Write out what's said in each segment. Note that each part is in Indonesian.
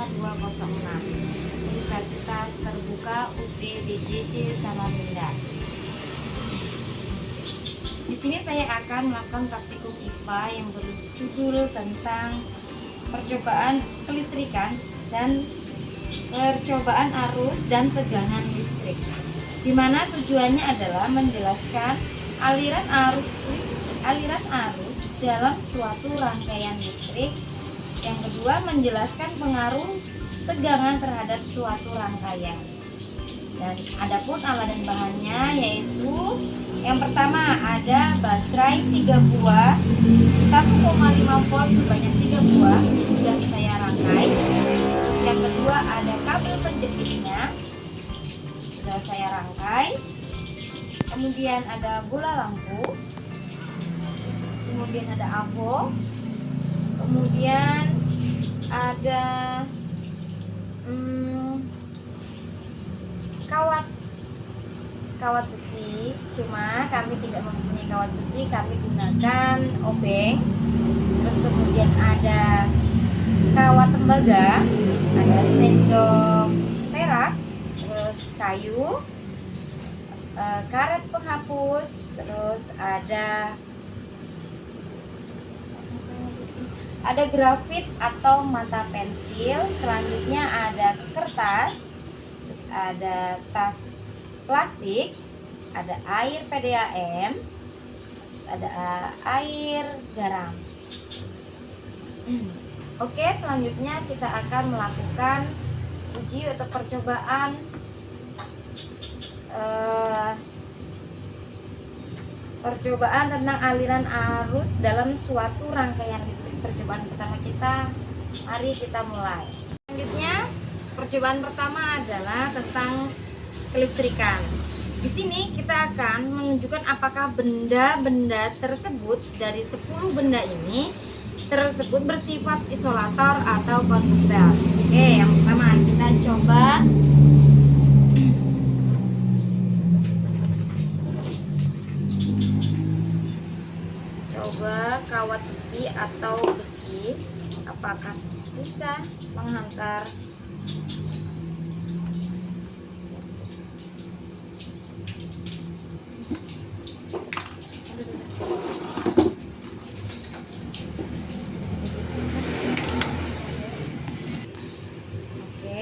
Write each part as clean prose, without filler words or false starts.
5206 Universitas Terbuka UPDJJ Samarinda. Di sini saya akan melakukan praktikum IPA yang berjudul tentang percobaan kelistrikan dan percobaan arus dan tegangan listrik, di mana tujuannya adalah menjelaskan aliran arus dalam suatu rangkaian listrik. Yang kedua, menjelaskan pengaruh tegangan terhadap suatu rangkaian. Dan adapun alat dan bahannya yaitu yang pertama ada baterai 3 buah 1,5 volt sebanyak 3 buah sudah saya rangkai. Terus yang kedua ada kabel penjepitnya sudah saya rangkai. Kemudian ada bola lampu. Kemudian ada avo. Kemudian ada kawat besi, cuma kami tidak mempunyai kawat besi, kami gunakan obeng. Terus kemudian ada kawat tembaga, ada sendok perak, terus kayu, karet penghapus, terus ada grafit atau mata pensil, selanjutnya ada kertas, terus ada tas plastik, ada air PDAM, terus ada air garam. Oke, selanjutnya kita akan melakukan uji atau percobaan tentang aliran arus dalam suatu rangkaian listrik. Percobaan pertama kita, mari kita mulai. Selanjutnya, percobaan pertama adalah tentang kelistrikan. Di sini kita akan menunjukkan apakah benda-benda tersebut dari 10 benda ini tersebut bersifat isolator atau konduktor. Oke, yang pertama kita coba kawat besi atau besi, apakah bisa menghantar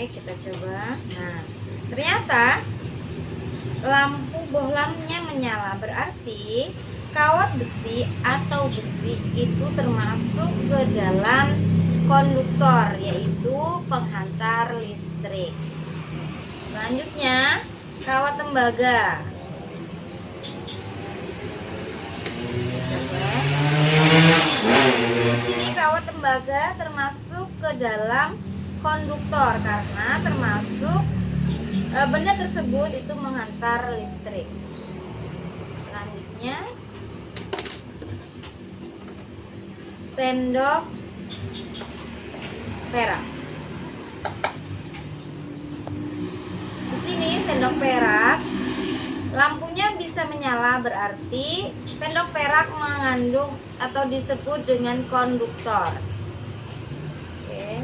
kita coba. Nah, ternyata lampu bohlamnya menyala, berarti kawat besi atau besi itu termasuk ke dalam konduktor, yaitu penghantar listrik. Selanjutnya, kawat tembaga. Coba. Di sini kawat tembaga termasuk ke dalam konduktor karena termasuk benda tersebut itu menghantar listrik. Selanjutnya, sendok perak. Di sini sendok perak, lampunya bisa menyala, berarti sendok perak mengandung atau disebut dengan konduktor. Oke.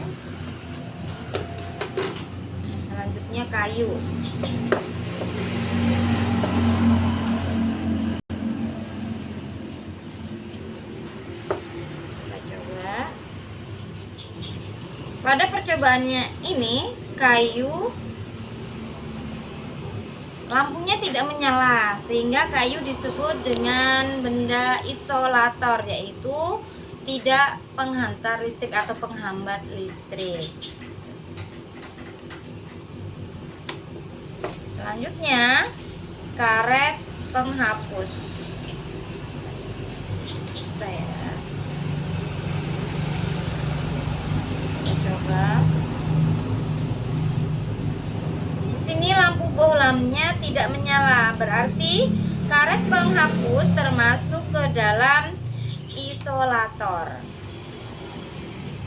Selanjutnya kayu. Pada percobaannya ini, kayu lampunya tidak menyala, sehingga kayu disebut dengan benda isolator, yaitu tidak penghantar listrik atau penghambat listrik. Selanjutnya, karet penghapus. Saya coba. Di sini lampu bohlamnya tidak menyala, berarti karet penghapus termasuk ke dalam isolator.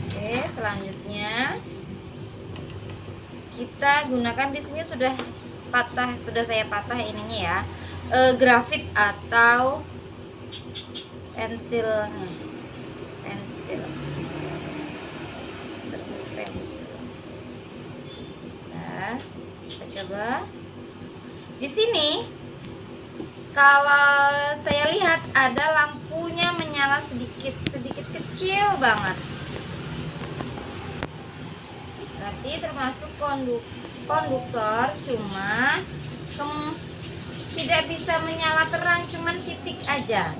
Oke, selanjutnya kita gunakan, di sini sudah saya patah ininya ya, grafit atau pensil. Coba. Di sini kalau saya lihat ada lampunya menyala sedikit kecil banget. Berarti termasuk konduktor, cuma tidak bisa menyala terang, cuman titik aja.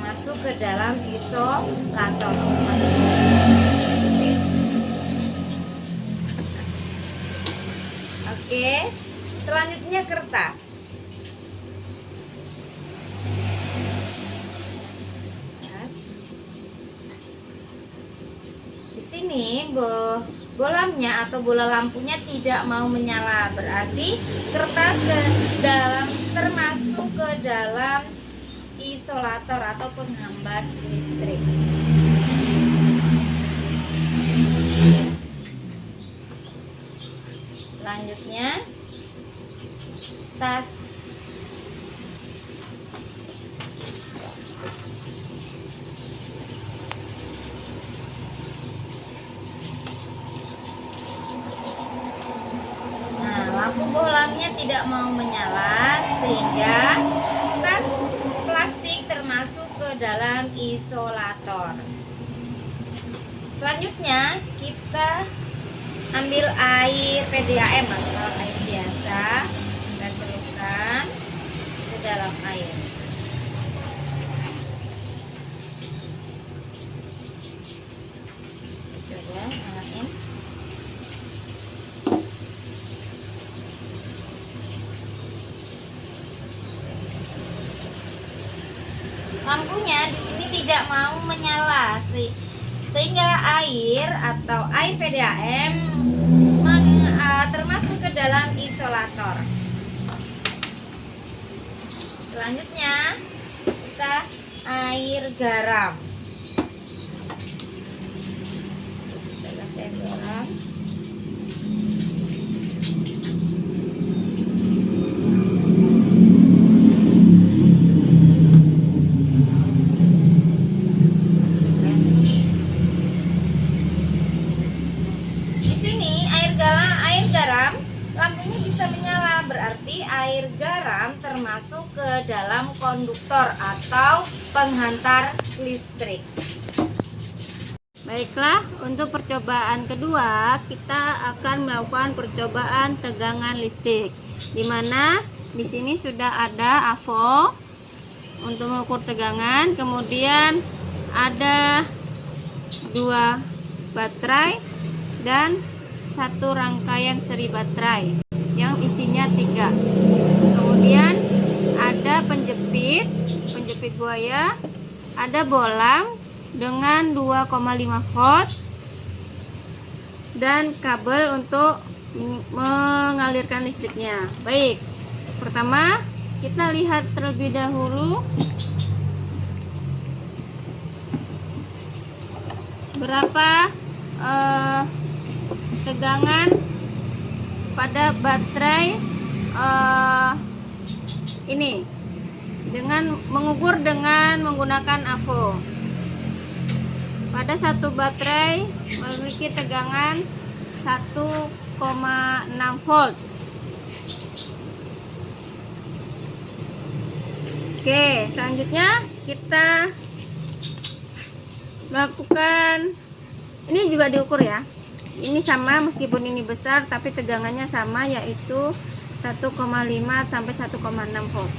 Masuk ke dalam isolator. Oke, selanjutnya kertas. Di sini bolamnya atau bola lampunya tidak mau menyala, berarti kertas termasuk ke dalam isolator atau penghambat listrik. Selanjutnya tas. Nah, lampu bohlamnya tidak mau menyala sehingga tas plastik termasuk ke dalam isolator. Selanjutnya kita ambil air PDAM atau air biasa dan celupkan ke dalam air. Coba nyalain. Lampunya di sini tidak mau menyala sehingga air atau air PDAM termasuk ke dalam isolator. Selanjutnya kita air garam. Air garam. Lampunya bisa menyala, berarti air garam termasuk ke dalam konduktor atau penghantar listrik. Baiklah, untuk percobaan kedua kita akan melakukan percobaan tegangan listrik, di mana di sini sudah ada AVO untuk mengukur tegangan, kemudian ada 2 baterai dan 1 rangkaian seri baterai yang isinya 3. Kemudian ada penjepit buaya, ada bolam dengan 2,5 volt dan kabel untuk mengalirkan listriknya. Baik, pertama kita lihat terlebih dahulu berapa tegangan pada baterai ini dengan mengukur dengan menggunakan AVO. Pada satu baterai memiliki tegangan 1,6 volt. Oke, selanjutnya kita melakukan, ini juga diukur ya. Ini sama meskipun ini besar tapi tegangannya sama, yaitu 1,5 sampai 1,6 volt.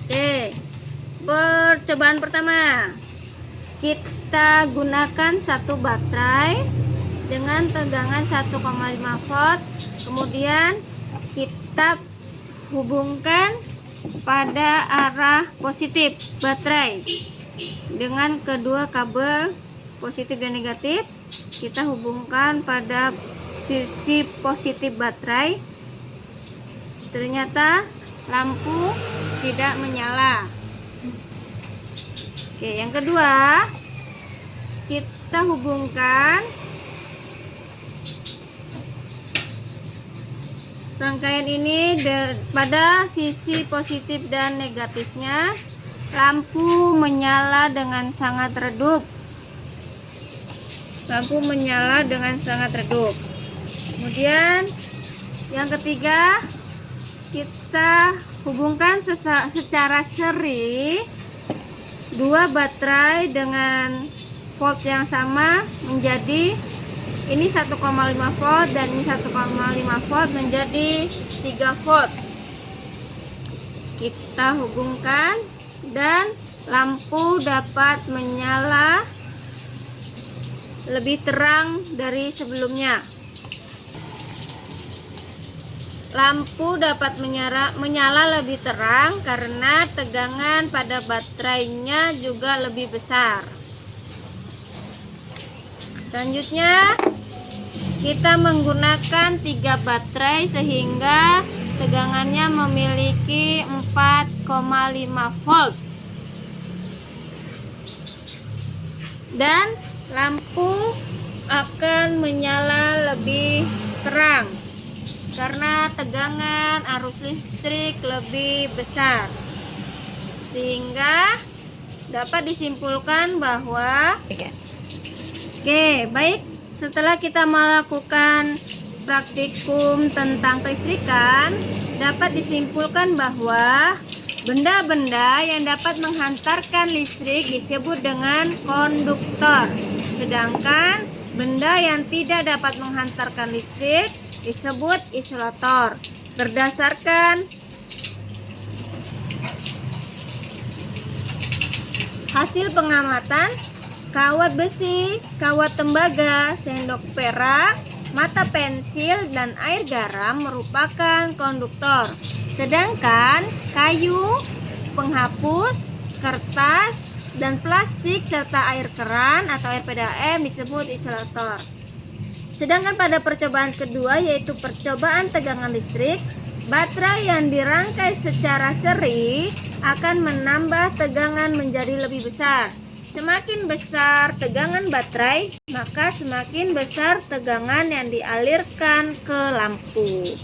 Oke, percobaan pertama kita gunakan satu baterai dengan tegangan 1,5 volt, kemudian kita hubungkan pada arah positif baterai dengan kedua kabel positif dan negatif. Kita hubungkan pada sisi positif baterai. Ternyata lampu tidak menyala. Oke, yang kedua kita hubungkan rangkaian ini pada sisi positif dan negatifnya. Lampu menyala dengan sangat redup. Kemudian yang ketiga, kita hubungkan secara seri dua baterai dengan volt yang sama menjadi ini 1,5 volt dan ini 1,5 volt menjadi 3 volt. Kita hubungkan dan lampu dapat menyala lebih terang dari sebelumnya. Lampu dapat menyala lebih terang karena tegangan pada baterainya juga lebih besar. Selanjutnya, kita menggunakan 3 baterai sehingga tegangannya memiliki 4,5 volt. Dan lampu akan menyala lebih terang karena tegangan arus listrik lebih besar, sehingga dapat disimpulkan bahwa baik, setelah kita melakukan praktikum tentang kelistrikan, dapat disimpulkan bahwa benda-benda yang dapat menghantarkan listrik disebut dengan konduktor, sedangkan benda yang tidak dapat menghantarkan listrik disebut isolator. Berdasarkan hasil pengamatan, kawat besi, kawat tembaga, sendok perak, mata pensil, dan air garam merupakan konduktor. Sedangkan kayu, penghapus, kertas, dan plastik serta air keran atau air PDAM disebut isolator. Sedangkan pada percobaan kedua, yaitu percobaan tegangan listrik, baterai yang dirangkai secara seri akan menambah tegangan menjadi lebih besar. Semakin besar tegangan baterai, maka semakin besar tegangan yang dialirkan ke lampu.